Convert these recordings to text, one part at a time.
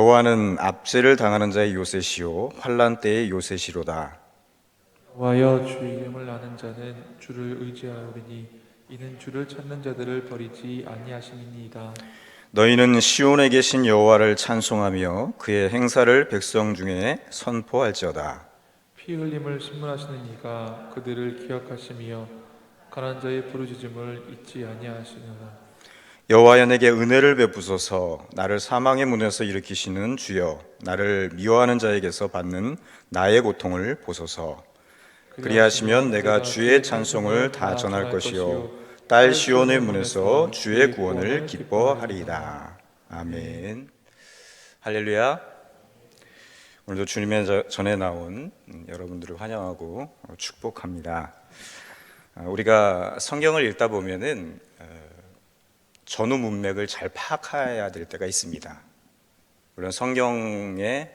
여호와는 압제를 당하는 자의 요새시요 환난 때의 요새시로다. 여호와여, 주의 이름을 아는 자는 주를 의지하오리니 이는 주를 찾는 자들을 버리지 아니하심이니이다. 너희는 시온에 계신 여호와를 찬송하며 그의 행사를 백성 중에 선포할지어다. 피 흘림을 신문하시는 이가 그들을 기억하시며 가난한 자의 부르짖음을 잊지 아니하시느라. 여호와여, 내게 은혜를 베푸소서. 나를 사망의 문에서 일으키시는 주여, 나를 미워하는 자에게서 받는 나의 고통을 보소서. 그리하시면 내가 주의 찬송을 다 전할 것이요 딸 시온의 문에서 주의 구원을 기뻐하리이다. 아멘. 할렐루야. 오늘도 주님의 전에 나온 여러분들을 환영하고 축복합니다. 우리가 성경을 읽다 보면은 전후 문맥을 잘 파악해야 될 때가 있습니다. 물론 성경의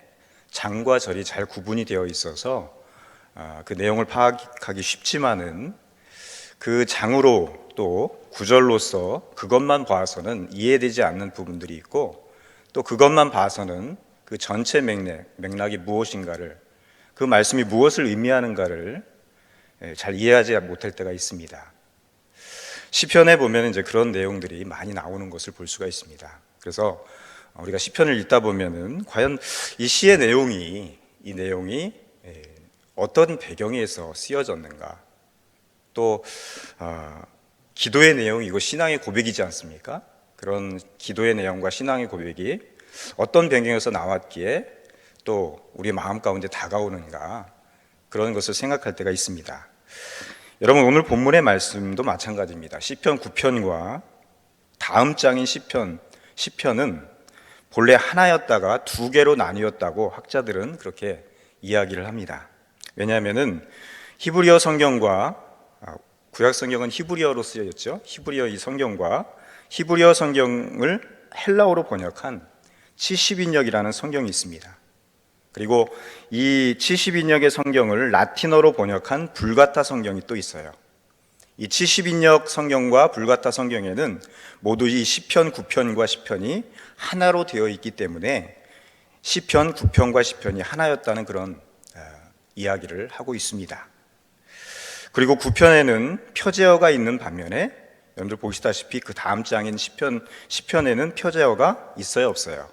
장과 절이 잘 구분이 되어 있어서 그 내용을 파악하기 쉽지만은 그 장으로 또 구절로서 그것만 봐서는 이해되지 않는 부분들이 있고, 또 그것만 봐서는 그 전체 맥락이 무엇인가를, 그 말씀이 무엇을 의미하는가를 잘 이해하지 못할 때가 있습니다. 시편에 보면 이제 그런 내용들이 많이 나오는 것을 볼 수가 있습니다. 그래서 우리가 시편을 읽다 보면은 과연 이 시의 내용이 어떤 배경에서 쓰여졌는가, 또 기도의 내용이 이거 신앙의 고백이지 않습니까? 그런 기도의 내용과 신앙의 고백이 어떤 배경에서 나왔기에 또 우리 마음 가운데 다가오는가, 그런 것을 생각할 때가 있습니다. 여러분, 오늘 본문의 말씀도 마찬가지입니다. 시편 9편과 다음 장인 시편은 본래 하나였다가 두 개로 나뉘었다고 학자들은 그렇게 이야기를 합니다. 왜냐하면은 히브리어 성경과 구약 성경은 히브리어로 쓰여졌죠. 히브리어 이 성경과 히브리어 성경을 헬라어로 번역한 70인역이라는 성경이 있습니다. 그리고 이 70인역의 성경을 라틴어로 번역한 불가타 성경이 또 있어요. 이 70인역 성경과 불가타 성경에는 모두 이 시편 9편과 시편이 하나로 되어 있기 때문에 시편 9편과 시편이 하나였다는 그런 이야기를 하고 있습니다. 그리고 9편에는 표제어가 있는 반면에 여러분들 보시다시피 그 다음 장인 시편에는 표제어가 있어요, 없어요?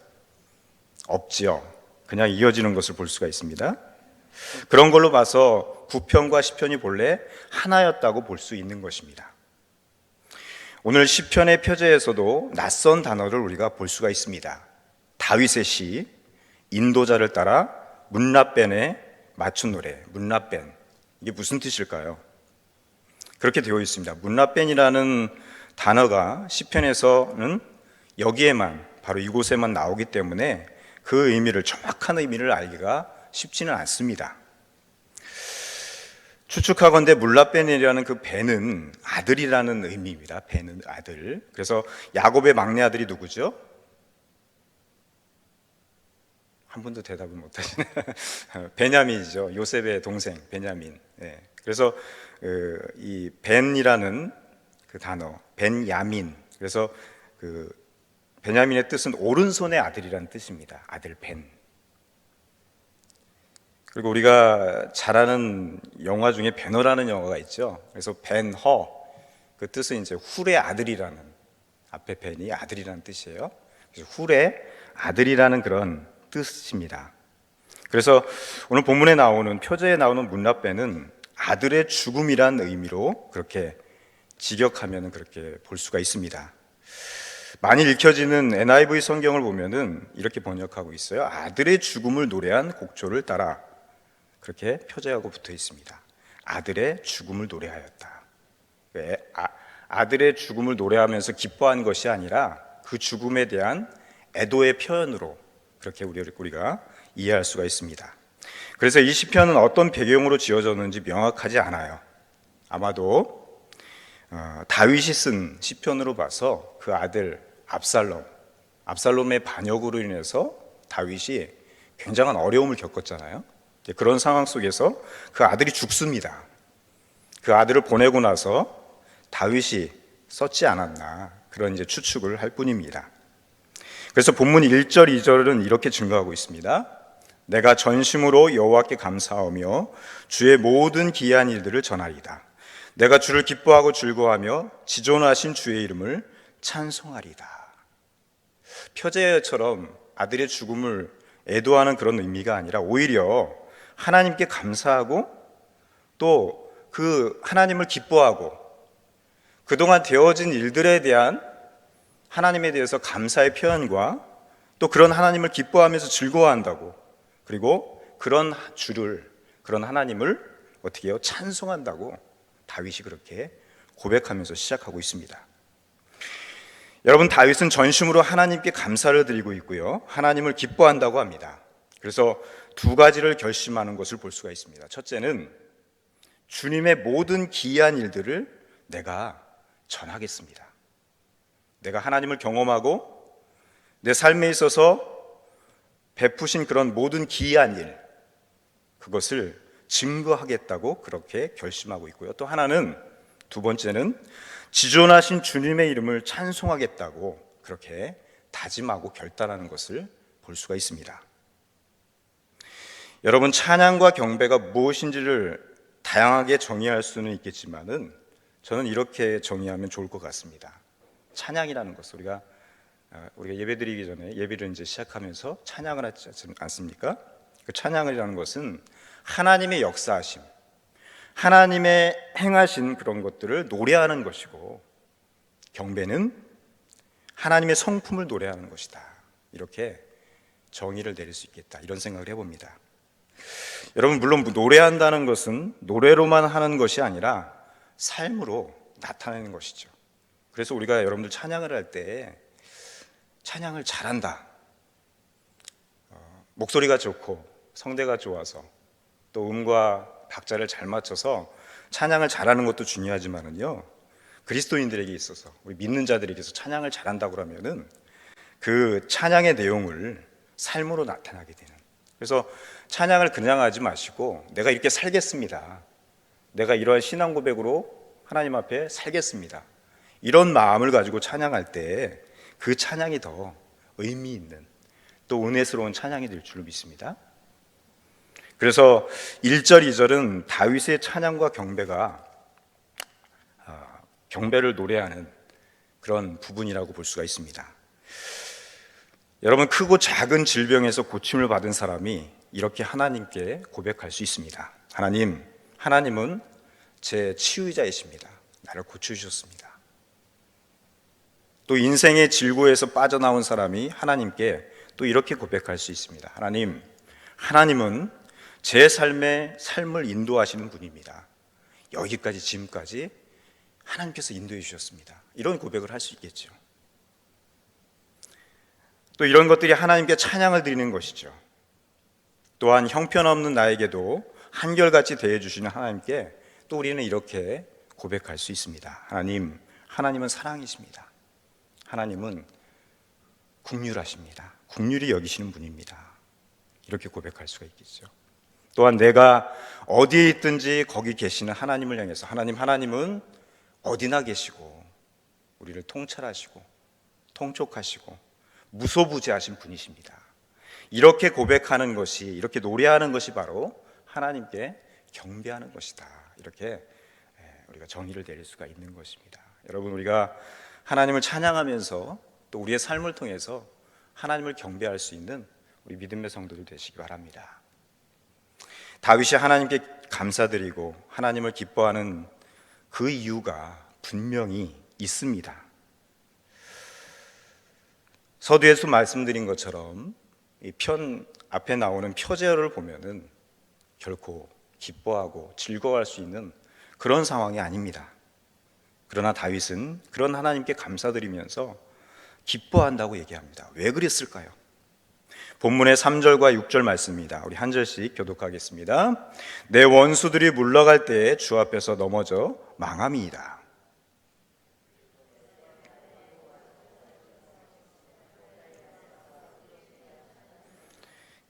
없지요. 그냥 이어지는 것을 볼 수가 있습니다. 그런 걸로 봐서 9편과 시편이 본래 하나였다고 볼 수 있는 것입니다. 오늘 시편의 표제에서도 낯선 단어를 우리가 볼 수가 있습니다. 다윗의 시, 인도자를 따라 문라벤에 맞춘 노래, 문라벤. 이게 무슨 뜻일까요? 그렇게 되어 있습니다. 문라벤이라는 단어가 시편에서는 여기에만, 바로 이곳에만 나오기 때문에 그 의미를, 정확한 의미를 알기가 쉽지는 않습니다. 추측하건대 문라벤이라는 그 벤은 아들이라는 의미입니다. 벤은 아들. 그래서 야곱의 막내 아들이 누구죠? 한 분도 대답을 못하시네. 베냐민이죠. 요셉의 동생 베냐민. 네. 그래서 이 벤이라는 그 단어, 벤야민. 그래서 그 베냐민의 뜻은 오른손의 아들이라는 뜻입니다. 아들 벤. 그리고 우리가 잘 아는 영화 중에 배너라는 영화가 있죠. 그래서 벤허, 그 뜻은 이제 훌의 아들이라는, 앞에 벤이 아들이라는 뜻이에요. 그래서 훌의 아들이라는 그런 뜻입니다. 그래서 오늘 본문에 나오는, 표제에 나오는 문라벤은 아들의 죽음이란 의미로 그렇게 직역하면 그렇게 볼 수가 있습니다. 많이 읽혀지는 NIV 성경을 보면은 이렇게 번역하고 있어요. 아들의 죽음을 노래한 곡조를 따라, 그렇게 표제하고 붙어 있습니다. 아들의 죽음을 노래하였다. 왜? 아들의 죽음을 노래하면서 기뻐한 것이 아니라 그 죽음에 대한 애도의 표현으로 그렇게 우리가 이해할 수가 있습니다. 그래서 이 시편은 어떤 배경으로 지어졌는지 명확하지 않아요. 아마도 다윗이 쓴 시편으로 봐서 그 아들 압살롬의 반역으로 인해서 다윗이 굉장한 어려움을 겪었잖아요. 그런 상황 속에서 그 아들이 죽습니다. 그 아들을 보내고 나서 다윗이 썼지 않았나, 그런 이제 추측을 할 뿐입니다. 그래서 본문 1절, 2절은 이렇게 증거하고 있습니다. 내가 전심으로 여호와께 감사하며 주의 모든 기이한 일들을 전하리이다. 내가 주를 기뻐하고 즐거워하며 지존하신 주의 이름을 찬송하리이다. 표제처럼 아들의 죽음을 애도하는 그런 의미가 아니라 오히려 하나님께 감사하고 또 그 하나님을 기뻐하고 그동안 되어진 일들에 대한 하나님에 대해서 감사의 표현과 또 그런 하나님을 기뻐하면서 즐거워한다고, 그리고 그런 주를, 그런 하나님을 어떻게 해요? 찬송한다고 다윗이 그렇게 고백하면서 시작하고 있습니다. 여러분, 다윗은 전심으로 하나님께 감사를 드리고 있고요, 하나님을 기뻐한다고 합니다. 그래서 두 가지를 결심하는 것을 볼 수가 있습니다. 첫째는 주님의 모든 기이한 일들을 내가 전하겠습니다. 내가 하나님을 경험하고 내 삶에 있어서 베푸신 그런 모든 기이한 일, 그것을 증거하겠다고 그렇게 결심하고 있고요. 또 하나는, 두 번째는 지존하신 주님의 이름을 찬송하겠다고 그렇게 다짐하고 결단하는 것을 볼 수가 있습니다. 여러분, 찬양과 경배가 무엇인지를 다양하게 정의할 수는 있겠지만은 저는 이렇게 정의하면 좋을 것 같습니다. 찬양이라는 것을 우리가 예배드리기 전에, 예배를 이제 시작하면서 찬양을 하지 않습니까? 그 찬양이라는 것은 하나님의 역사하심, 하나님의 행하신 그런 것들을 노래하는 것이고, 경배는 하나님의 성품을 노래하는 것이다. 이렇게 정의를 내릴 수 있겠다, 이런 생각을 해봅니다. 여러분, 물론 노래한다는 것은 노래로만 하는 것이 아니라 삶으로 나타내는 것이죠. 그래서 우리가 여러분들 찬양을 할 때 찬양을 잘한다, 목소리가 좋고 성대가 좋아서 또 음과 박자를 잘 맞춰서 찬양을 잘하는 것도 중요하지만은요, 그리스도인들에게 있어서, 우리 믿는 자들에게서 찬양을 잘한다고 하면은 그 찬양의 내용을 삶으로 나타나게 되는, 그래서 찬양을 그냥 하지 마시고 내가 이렇게 살겠습니다, 내가 이러한 신앙 고백으로 하나님 앞에 살겠습니다, 이런 마음을 가지고 찬양할 때 그 찬양이 더 의미 있는, 또 은혜스러운 찬양이 될 줄 믿습니다. 그래서 1절, 2절은 다윗의 찬양과 경배가 경배를 노래하는 그런 부분이라고 볼 수가 있습니다. 여러분, 크고 작은 질병에서 고침을 받은 사람이 이렇게 하나님께 고백할 수 있습니다. 하나님은 제 치유자이십니다. 나를 고쳐주셨습니다. 또 인생의 질고에서 빠져나온 사람이 하나님께 또 이렇게 고백할 수 있습니다. 하나님은 제 삶을 인도하시는 분입니다. 여기까지, 지금까지 하나님께서 인도해 주셨습니다. 이런 고백을 할 수 있겠죠. 또 이런 것들이 하나님께 찬양을 드리는 것이죠. 또한 형편없는 나에게도 한결같이 대해주시는 하나님께 또 우리는 이렇게 고백할 수 있습니다. 하나님은 사랑이십니다. 하나님은 긍휼하십니다. 긍휼히 여기시는 분입니다. 이렇게 고백할 수가 있겠죠. 또한 내가 어디에 있든지 거기 계시는 하나님을 향해서 하나님은 어디나 계시고 우리를 통찰하시고 통촉하시고 무소부지하신 분이십니다. 이렇게 고백하는 것이, 이렇게 노래하는 것이 바로 하나님께 경배하는 것이다. 이렇게 우리가 정의를 내릴 수가 있는 것입니다. 여러분, 우리가 하나님을 찬양하면서 또 우리의 삶을 통해서 하나님을 경배할 수 있는 우리 믿음의 성도들 되시기 바랍니다. 다윗이 하나님께 감사드리고 하나님을 기뻐하는 그 이유가 분명히 있습니다. 서두에서 말씀드린 것처럼 이 편 앞에 나오는 표제어를 보면은 결코 기뻐하고 즐거워할 수 있는 그런 상황이 아닙니다. 그러나 다윗은 그런 하나님께 감사드리면서 기뻐한다고 얘기합니다. 왜 그랬을까요? 본문의 3절과 6절 말씀입니다. 우리 한 절씩 교독하겠습니다. 내 원수들이 물러갈 때에 주 앞에서 넘어져 망함이이다.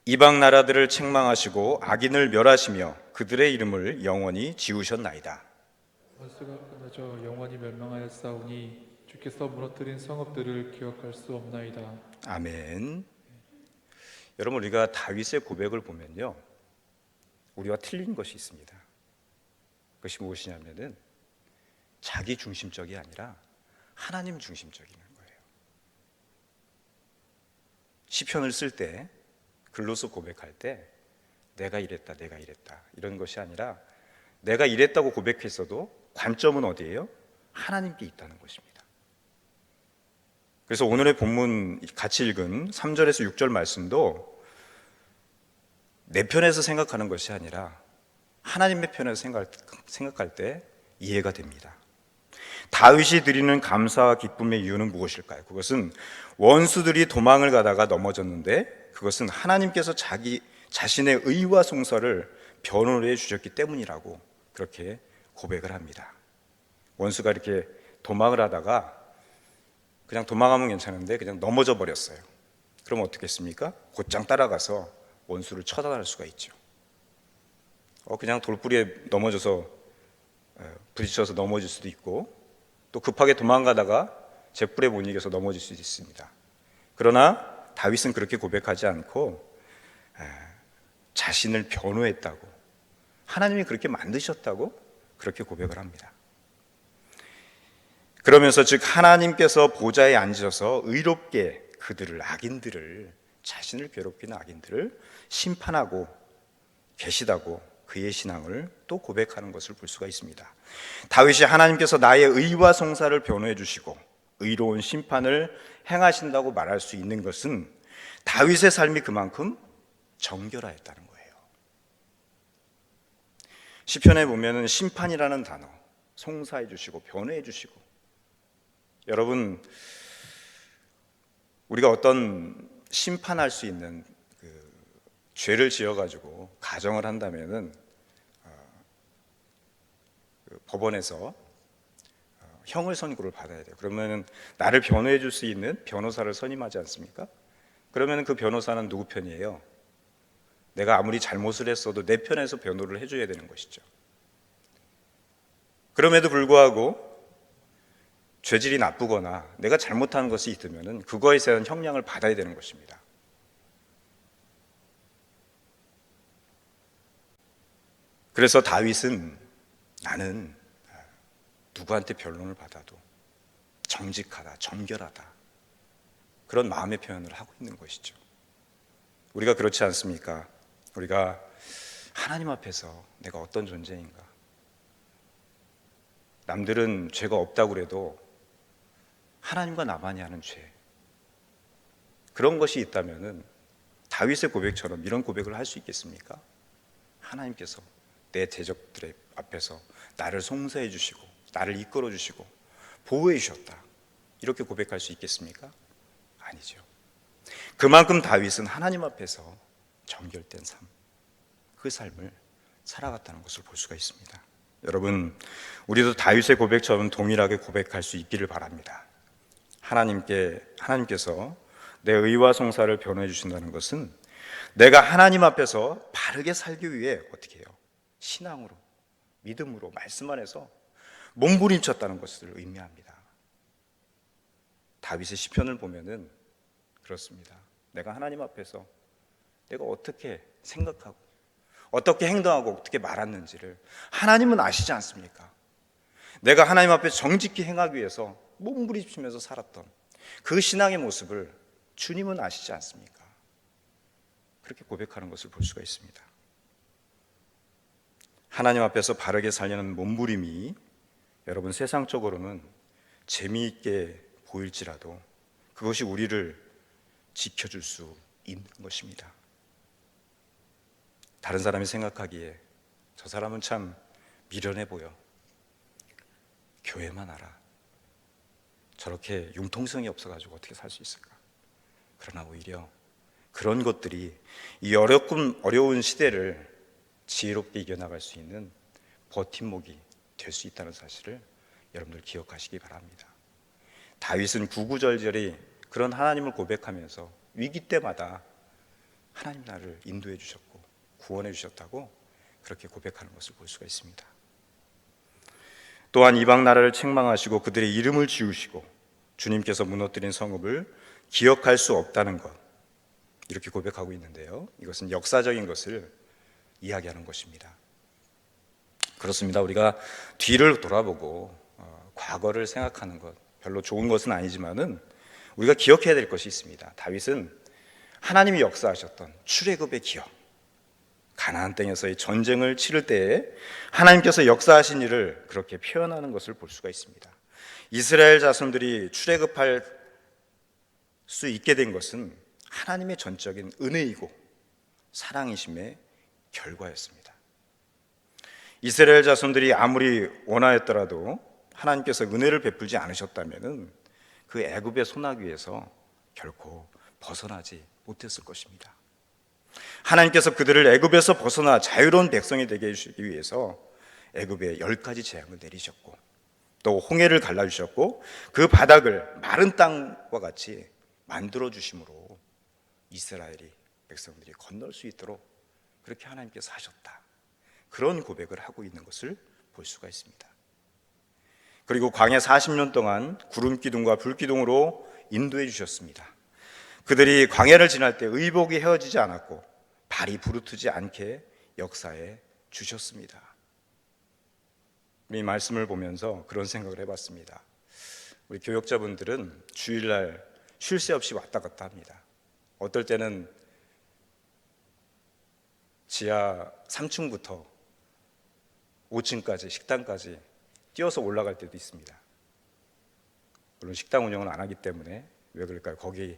이방 나라들을 책망하시고 악인을 멸하시며 그들의 이름을 영원히 지우셨나이다. 원수가 끊어져 영원히 멸망하였사오니 주께서 무너뜨린 성읍들을 기억할 수 없나이다. 아멘. 여러분, 우리가 다윗의 고백을 보면요, 우리와 틀린 것이 있습니다. 그것이 무엇이냐면은 자기 중심적이 아니라 하나님 중심적인 거예요. 시편을 쓸 때, 글로서 고백할 때 내가 이랬다 이런 것이 아니라 내가 이랬다고 고백했어도 관점은 어디예요? 하나님께 있다는 것입니다. 그래서 오늘의 본문 같이 읽은 3절에서 6절 말씀도 내 편에서 생각하는 것이 아니라 하나님의 편에서 생각할 때 이해가 됩니다. 다윗이 드리는 감사와 기쁨의 이유는 무엇일까요? 그것은 원수들이 도망을 가다가 넘어졌는데 그것은 하나님께서 자신의 의와 송사를 변호해 주셨기 때문이라고 그렇게 고백을 합니다. 원수가 이렇게 도망을 하다가 그냥 도망하면 괜찮은데 그냥 넘어져 버렸어요. 그럼 어떻게 했습니까? 곧장 따라가서 원수를 처단할 수가 있죠. 그냥 돌부리에 넘어져서 부딪혀서 넘어질 수도 있고 또 급하게 도망가다가 잿불에 못 이겨서 넘어질 수도 있습니다. 그러나 다윗은 그렇게 고백하지 않고 자신을 변호했다고, 하나님이 그렇게 만드셨다고 그렇게 고백을 합니다. 그러면서 즉 하나님께서 보좌에 앉으셔서 의롭게 악인들을, 자신을 괴롭히는 악인들을 심판하고 계시다고 그의 신앙을 또 고백하는 것을 볼 수가 있습니다. 다윗이 하나님께서 나의 의와 송사를 변호해 주시고 의로운 심판을 행하신다고 말할 수 있는 것은 다윗의 삶이 그만큼 정결하였다는 거예요. 시편에 보면은 심판이라는 단어, 송사해 주시고 변호해 주시고, 여러분 우리가 어떤 심판할 수 있는 죄를 지어가지고 가정을 한다면은 법원에서 형을 선고를 받아야 돼요. 그러면은 나를 변호해 줄 수 있는 변호사를 선임하지 않습니까? 그러면은 그 변호사는 누구 편이에요? 내가 아무리 잘못을 했어도 내 편에서 변호를 해줘야 되는 것이죠. 그럼에도 불구하고 죄질이 나쁘거나 내가 잘못한 것이 있으면은 그거에 대한 형량을 받아야 되는 것입니다. 그래서 다윗은 나는 누구한테 변론을 받아도 정직하다, 정결하다, 그런 마음의 표현을 하고 있는 것이죠. 우리가 그렇지 않습니까? 우리가 하나님 앞에서 내가 어떤 존재인가, 남들은 죄가 없다고 그래도 하나님과 나만이 하는 죄, 그런 것이 있다면은 다윗의 고백처럼 이런 고백을 할 수 있겠습니까? 하나님께서 내 대적들의 앞에서 나를 송사해 주시고 나를 이끌어 주시고 보호해 주셨다, 이렇게 고백할 수 있겠습니까? 아니죠. 그만큼 다윗은 하나님 앞에서 정결된 삶, 그 삶을 살아갔다는 것을 볼 수가 있습니다. 여러분, 우리도 다윗의 고백처럼 동일하게 고백할 수 있기를 바랍니다. 하나님께서 내 의와 송사를 변호해 주신다는 것은 내가 하나님 앞에서 바르게 살기 위해 어떻게 해요? 신앙으로, 믿음으로, 말씀 안에서 몸부림쳤다는 것을 의미합니다. 다윗의 시편을 보면은 그렇습니다. 내가 하나님 앞에서 내가 어떻게 생각하고 어떻게 행동하고 어떻게 말았는지를 하나님은 아시지 않습니까? 내가 하나님 앞에 정직히 행하기 위해서 몸부림치면서 살았던 그 신앙의 모습을 주님은 아시지 않습니까? 그렇게 고백하는 것을 볼 수가 있습니다. 하나님 앞에서 바르게 살려는 몸부림이 여러분 세상적으로는 재미있게 보일지라도 그것이 우리를 지켜줄 수 있는 것입니다. 다른 사람이 생각하기에 저 사람은 참 미련해 보여, 교회만 알아, 저렇게 융통성이 없어가지고 어떻게 살 수 있을까? 그러나 오히려 그런 것들이 이 어려운 시대를 지혜롭게 이겨나갈 수 있는 버팀목이 될 수 있다는 사실을 여러분들 기억하시기 바랍니다. 다윗은 구구절절히 그런 하나님을 고백하면서 위기 때마다 하나님 나를 인도해 주셨고 구원해 주셨다고 그렇게 고백하는 것을 볼 수가 있습니다. 또한 이방 나라를 책망하시고 그들의 이름을 지우시고 주님께서 무너뜨린 성읍을 기억할 수 없다는 것, 이렇게 고백하고 있는데요. 이것은 역사적인 것을 이야기하는 것입니다. 그렇습니다. 우리가 뒤를 돌아보고 과거를 생각하는 것 별로 좋은 것은 아니지만은 우리가 기억해야 될 것이 있습니다. 다윗은 하나님이 역사하셨던 출애굽의 기억, 가나안 땅에서의 전쟁을 치를 때에 하나님께서 역사하신 일을 그렇게 표현하는 것을 볼 수가 있습니다. 이스라엘 자손들이 출애굽할 수 있게 된 것은 하나님의 전적인 은혜이고 사랑이심의 결과였습니다. 이스라엘 자손들이 아무리 원하였더라도 하나님께서 은혜를 베풀지 않으셨다면 그 애굽의 소나기에서 결코 벗어나지 못했을 것입니다. 하나님께서 그들을 애굽에서 벗어나 자유로운 백성이 되게 해주시기 위해서 애굽에 10가지 재앙을 내리셨고 또 홍해를 갈라주셨고 그 바닥을 마른 땅과 같이 만들어 주심으로 이스라엘이 백성들이 건널 수 있도록 그렇게 하나님께서 하셨다. 그런 고백을 하고 있는 것을 볼 수가 있습니다. 그리고 광야 40년 동안 구름 기둥과 불 기둥으로 인도해 주셨습니다. 그들이 광야를 지날 때 의복이 헤어지지 않았고 발이 부르트지 않게 역사해 주셨습니다. 이 말씀을 보면서 그런 생각을 해봤습니다. 우리 교역자분들은 주일날 쉴 새 없이 왔다 갔다 합니다. 어떨 때는 지하 3층부터 5층까지 식당까지 뛰어서 올라갈 때도 있습니다. 물론 식당 운영은 안 하기 때문에 왜 그럴까요? 거기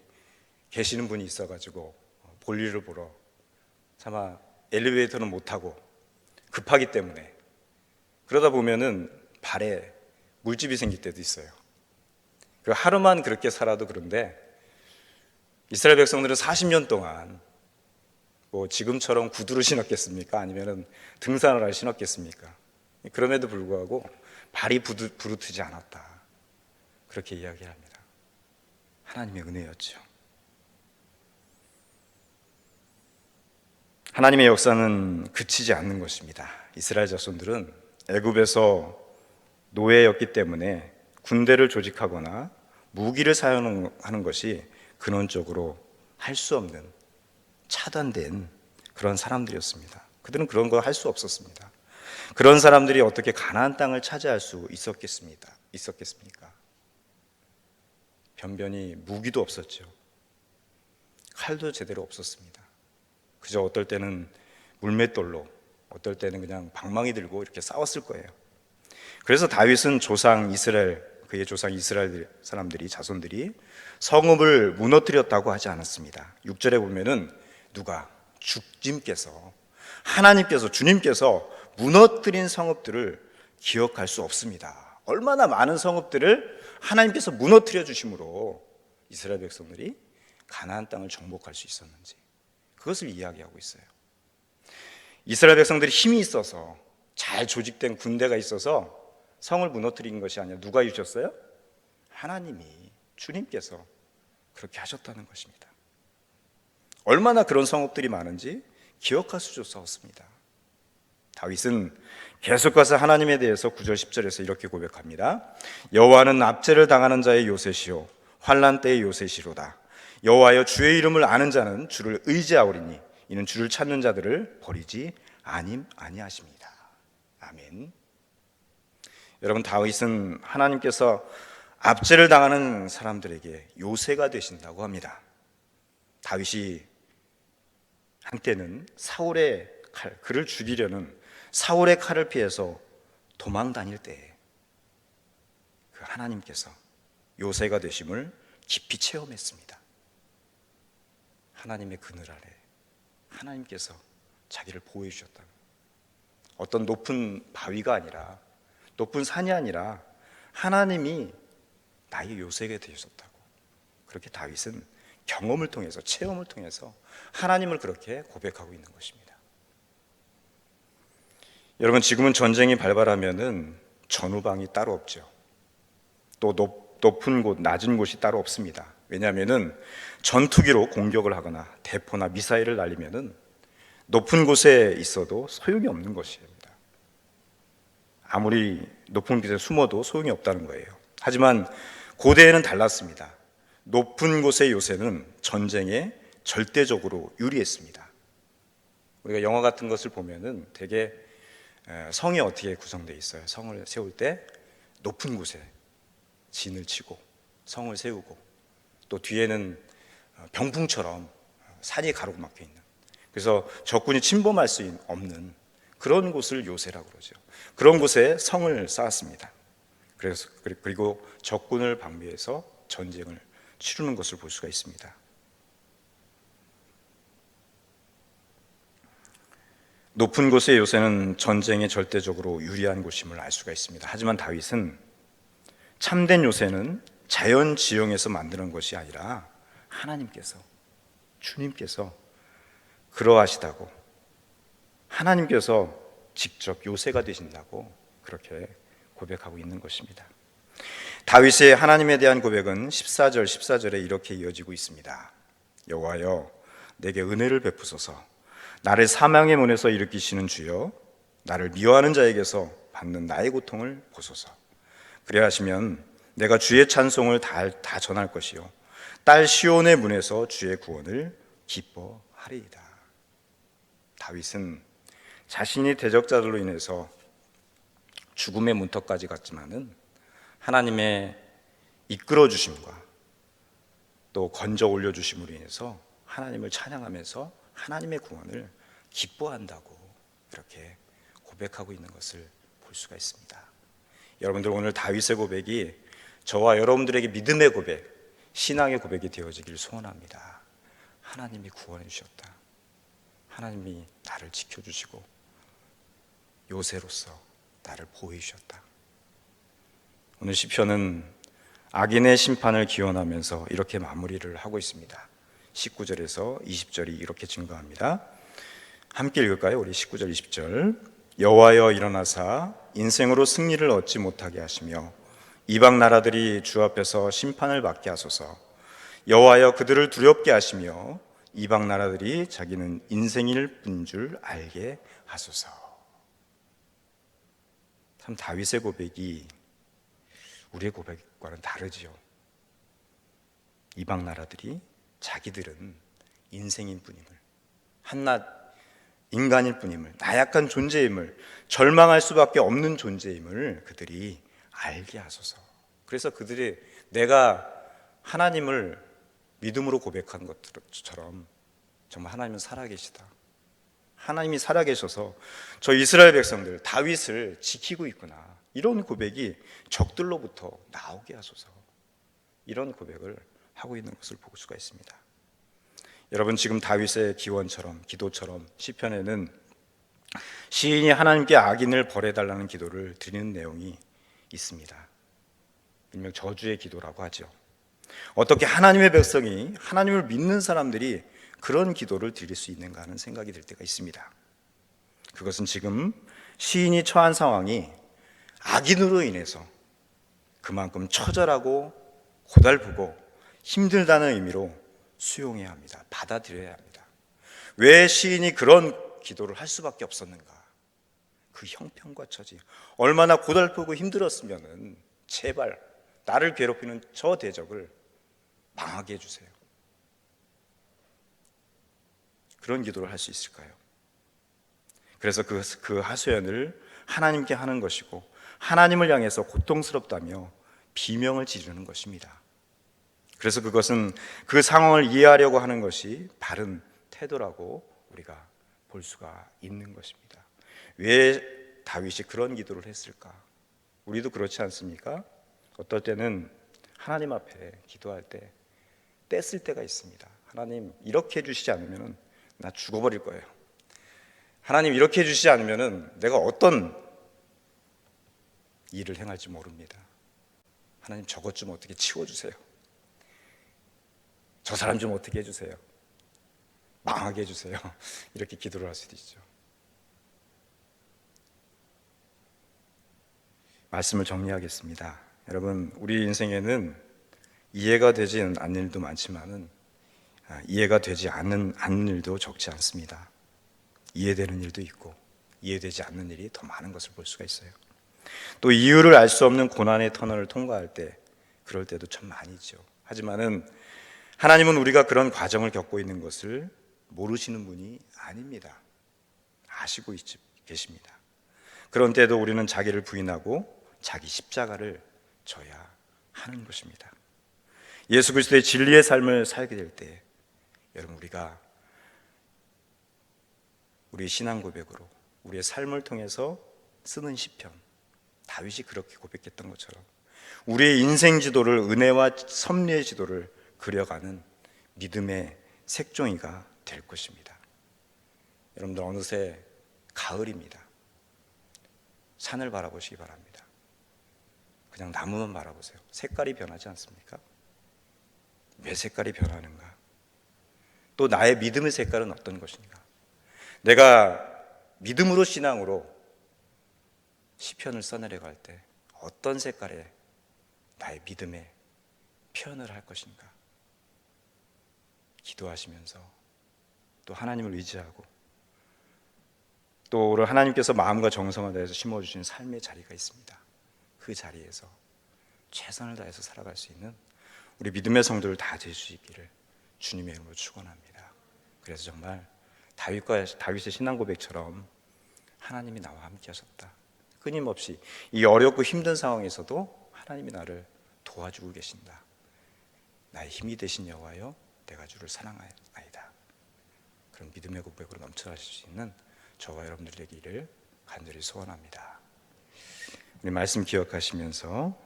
계시는 분이 있어가지고 볼일을 보러 차마 엘리베이터는 못 타고 급하기 때문에 그러다 보면은 발에 물집이 생길 때도 있어요. 그 하루만 그렇게 살아도 그런데 이스라엘 백성들은 40년 동안 뭐 지금처럼 구두를 신었겠습니까? 아니면은 등산화를 신었겠습니까? 그럼에도 불구하고 발이 부르트지 않았다. 그렇게 이야기합니다. 하나님의 은혜였죠. 하나님의 역사는 그치지 않는 것입니다. 이스라엘 자손들은 애굽에서 노예였기 때문에 군대를 조직하거나 무기를 사용하는 것이 근원적으로 할 수 없는 차단된 그런 사람들이었습니다. 그들은 그런 거 할 수 없었습니다. 그런 사람들이 어떻게 가나안 땅을 차지할 수 있었겠습니까? 변변히 무기도 없었죠. 칼도 제대로 없었습니다. 그저 어떨 때는 물맷돌로, 어떨 때는 그냥 방망이 들고 이렇게 싸웠을 거예요. 그래서 다윗은 그의 조상 이스라엘 사람들이, 자손들이 성읍을 무너뜨렸다고 하지 않았습니다. 6절에 보면은 누가? 하나님께서, 주님께서 무너뜨린 성읍들을 기억할 수 없습니다. 얼마나 많은 성읍들을 하나님께서 무너뜨려 주심으로 이스라엘 백성들이 가나안 땅을 정복할 수 있었는지 그것을 이야기하고 있어요. 이스라엘 백성들이 힘이 있어서 잘 조직된 군대가 있어서 성을 무너뜨린 것이 아니라 누가 해주셨어요? 하나님이, 주님께서 그렇게 하셨다는 것입니다. 얼마나 그런 성읍들이 많은지 기억할 수조차 없습니다. 다윗은 계속해서 하나님에 대해서 9절 10절에서 이렇게 고백합니다. 여호와는 납제를 당하는 자의 요새시요 환난 때의 요새시로다. 여호와여 주의 이름을 아는 자는 주를 의지하오리니 이는 주를 찾는 자들을 버리지 아니하십니다. 아멘. 여러분, 다윗은 하나님께서 압제를 당하는 사람들에게 요새가 되신다고 합니다. 다윗이 한때는 사울의 칼, 그를 죽이려는 사울의 칼을 피해서 도망 다닐 때에 그 하나님께서 요새가 되심을 깊이 체험했습니다. 하나님의 그늘 아래 하나님께서 자기를 보호해 주셨다. 어떤 높은 바위가 아니라, 높은 산이 아니라 하나님이 나의 요새가 되셨다고. 그렇게 다윗은 경험을 통해서, 체험을 통해서 하나님을 그렇게 고백하고 있는 것입니다. 여러분, 지금은 전쟁이 발발하면은 전후방이 따로 없죠. 또 높은 곳, 낮은 곳이 따로 없습니다. 왜냐하면은 전투기로 공격을 하거나 대포나 미사일을 날리면은 높은 곳에 있어도 소용이 없는 것입니다. 아무리 높은 곳에 숨어도 소용이 없다는 거예요. 하지만 고대에는 달랐습니다. 높은 곳의 요새는 전쟁에 절대적으로 유리했습니다. 우리가 영화 같은 것을 보면은 되게 성이 어떻게 구성되어 있어요? 성을 세울 때 높은 곳에 진을 치고 성을 세우고 또 뒤에는 병풍처럼 산이 가로막혀 있는, 그래서 적군이 침범할 수 없는 그런 곳을 요새라고 그러죠. 그런 곳에 성을 쌓았습니다. 그리고 적군을 방비해서 전쟁을 치르는 것을 볼 수가 있습니다. 높은 곳의 요새는 전쟁에 절대적으로 유리한 곳임을 알 수가 있습니다. 하지만 다윗은 참된 요새는 자연 지형에서 만드는 것이 아니라 하나님께서, 주님께서 그러하시다고, 하나님께서 직접 요새가 되신다고 그렇게 고백하고 있는 것입니다. 다윗의 하나님에 대한 고백은 14절에 이렇게 이어지고 있습니다. 여호와여, 내게 은혜를 베푸소서. 나를 사망의 문에서 일으키시는 주여, 나를 미워하는 자에게서 받는 나의 고통을 보소서. 그래야 하시면 내가 주의 찬송을 다 전할 것이요, 딸 시온의 문에서 주의 구원을 기뻐하리이다. 다윗은 자신이 대적자들로 인해서 죽음의 문턱까지 갔지만은 하나님의 이끌어 주심과 또 건져 올려 주심으로 인해서 하나님을 찬양하면서 하나님의 구원을 기뻐한다고 이렇게 고백하고 있는 것을 볼 수가 있습니다. 여러분들, 오늘 다윗의 고백이 저와 여러분들에게 믿음의 고백, 신앙의 고백이 되어지길 소원합니다. 하나님이 구원해 주셨다. 하나님이 나를 지켜주시고 요새로서 나를 보호해 주셨다. 오늘 시편은 악인의 심판을 기원하면서 이렇게 마무리를 하고 있습니다. 19절에서 20절이 이렇게 증거합니다. 함께 읽을까요? 우리 19절 20절. 여호와여, 일어나사 인생으로 승리를 얻지 못하게 하시며 이방 나라들이 주 앞에서 심판을 받게 하소서. 여호와여, 그들을 두렵게 하시며 이방 나라들이 자기는 인생일 뿐인 줄 알게 하소서. 참 다윗의 고백이 우리의 고백과는 다르지요. 이방 나라들이 자기들은 인생인 뿐임을, 한낱 인간일 뿐임을, 나약한 존재임을, 절망할 수밖에 없는 존재임을 그들이 알게 하소서. 그래서 그들이 내가 하나님을 믿음으로 고백한 것처럼 정말 하나님은 살아계시다, 하나님이 살아계셔서 저 이스라엘 백성들 다윗을 지키고 있구나, 이런 고백이 적들로부터 나오게 하소서, 이런 고백을 하고 있는 것을 볼 수가 있습니다. 여러분, 지금 다윗의 기원처럼, 기도처럼 시편에는 시인이 하나님께 악인을 벌해달라는 기도를 드리는 내용이 있습니다. 일명 저주의 기도라고 하죠. 어떻게 하나님의 백성이, 하나님을 믿는 사람들이 그런 기도를 드릴 수 있는가 하는 생각이 들 때가 있습니다. 그것은 지금 시인이 처한 상황이 악인으로 인해서 그만큼 처절하고 고달프고 힘들다는 의미로 수용해야 합니다. 받아들여야 합니다. 왜 시인이 그런 기도를 할 수밖에 없었는가? 그 형편과 처지, 얼마나 고달프고 힘들었으면은 제발 나를 괴롭히는 저 대적을 망하게 해주세요. 그런 기도를 할 수 있을까요? 그래서 그 하소연을 하나님께 하는 것이고, 하나님을 향해서 고통스럽다며 비명을 지르는 것입니다. 그래서 그것은 그 상황을 이해하려고 하는 것이 바른 태도라고 우리가 볼 수가 있는 것입니다. 왜 다윗이 그런 기도를 했을까? 우리도 그렇지 않습니까? 어떨 때는 하나님 앞에 기도할 때 떼쓸 때가 있습니다. 하나님, 이렇게 해주시지 않으면 나 죽어버릴 거예요. 하나님, 이렇게 해주시지 않으면 내가 어떤 일을 행할지 모릅니다. 하나님, 저것 좀 어떻게 치워주세요. 저 사람 좀 어떻게 해주세요. 망하게 해주세요. 이렇게 기도를 할 수도 있죠. 말씀을 정리하겠습니다. 여러분, 우리 인생에는 이해가 되지 않는 일도 많지만은 이해가 되지 않는 일도 적지 않습니다. 이해되는 일도 있고 이해되지 않는 일이 더 많은 것을 볼 수가 있어요. 또 이유를 알 수 없는 고난의 터널을 통과할 때 그럴 때도 참 많이 있죠. 하지만은 하나님은 우리가 그런 과정을 겪고 있는 것을 모르시는 분이 아닙니다. 아시고 계십니다. 그런 때도 우리는 자기를 부인하고 자기 십자가를 져야 하는 것입니다. 예수 그리스도의 진리의 삶을 살게 될 때 여러분 우리가 우리의 신앙 고백으로 우리의 삶을 통해서 쓰는 시편, 다윗이 그렇게 고백했던 것처럼 우리의 인생 지도를, 은혜와 섭리의 지도를 그려가는 믿음의 색종이가 될 것입니다. 여러분들 어느새 가을입니다. 산을 바라보시기 바랍니다. 그냥 나무만 바라보세요. 색깔이 변하지 않습니까? 왜 색깔이 변하는가? 또 나의 믿음의 색깔은 어떤 것인가? 내가 믿음으로 신앙으로 시편을 써내려갈 때 어떤 색깔의 나의 믿음의 표현을 할 것인가? 기도하시면서 또 하나님을 의지하고 또 오늘 하나님께서 마음과 정성을 다해서 심어주신 삶의 자리가 있습니다. 그 자리에서 최선을 다해서 살아갈 수 있는 우리 믿음의 성도를 다 되시기를 주님의 이름으로 축원합니다. 그래서 정말 다윗의 신앙 고백처럼 하나님이 나와 함께 하셨다. 끊임없이 이 어렵고 힘든 상황에서도 하나님이 나를 도와주고 계신다. 나의 힘이 되신 여호와여 내가 주를 사랑하나이다. 그런 믿음의 고백으로 넘쳐가실 수 있는 저와 여러분들 되기를 간절히 소원합니다. 우리 말씀 기억하시면서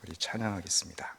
우리 찬양하겠습니다.